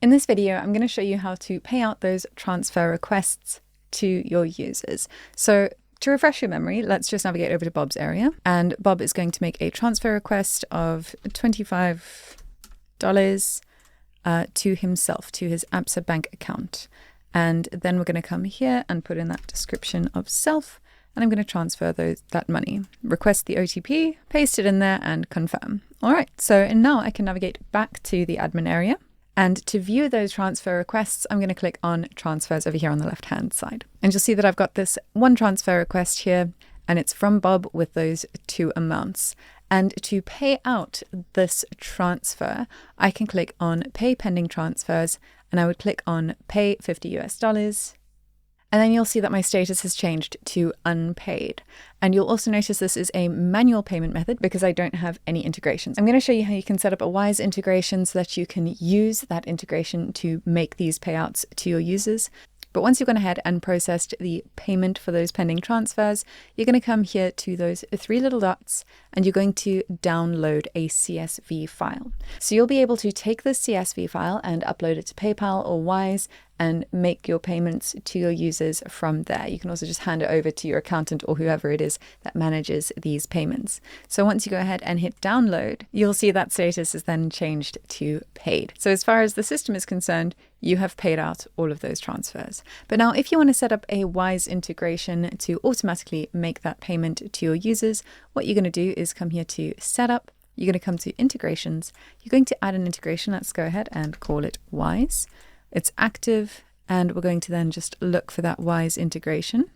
In this video, I'm going to show you how to pay out those transfer requests to your users. So to refresh your memory, let's just navigate over to Bob's area, and Bob is going to make a transfer request of $25 to himself, to his ABSA bank account. And then we're going to come here and put in that description of self, and I'm going to transfer that money, request the OTP, paste it in there and confirm. All right, so now I can navigate back to the admin area. And to view those transfer requests, I'm going to click on transfers over here on the left-hand side. And you'll see that I've got this one transfer request here, and it's from Bob with those two amounts. And to pay out this transfer, I can click on Pay Pending Transfers, and I would click on Pay $50. And then you'll see that my status has changed to unpaid. And you'll also notice this is a manual payment method because I don't have any integrations. I'm going to show you how you can set up a Wise integration so that you can use that integration to make these payouts to your users. But once you've gone ahead and processed the payment for those pending transfers, you're going to come here to those three little dots and you're going to download a CSV file. So you'll be able to take this CSV file and upload it to PayPal or Wise and make your payments to your users from there. You can also just hand it over to your accountant or whoever it is that manages these payments. So once you go ahead and hit download, you'll see that status is then changed to paid. So as far as the system is concerned, you have paid out all of those transfers. But now if you want to set up a Wise integration to automatically make that payment to your users, what you're going to do is come here to Setup. You're going to come to Integrations. You're going to add an integration. Let's go ahead and call it Wise. It's active, and we're going to then just look for that Wise integration.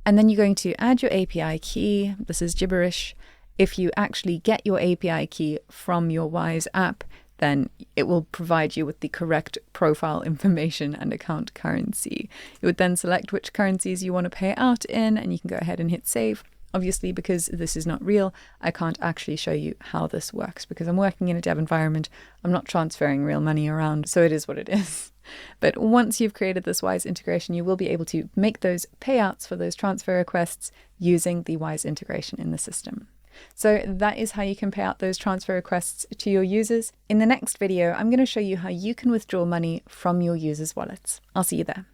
And then you're going to add your API key. This is gibberish. If you actually get your API key from your Wise app, then it will provide you with the correct profile information and account currency. You would then select which currencies you want to pay out in, and you can go ahead and hit save. Obviously, because this is not real, I can't actually show you how this works because I'm working in a dev environment. I'm not transferring real money around, so it is what it is. But once you've created this Wise integration, you will be able to make those payouts for those transfer requests using the Wise integration in the system. So that is how you can pay out those transfer requests to your users. In the next video, I'm going to show you how you can withdraw money from your users' wallets. I'll see you there.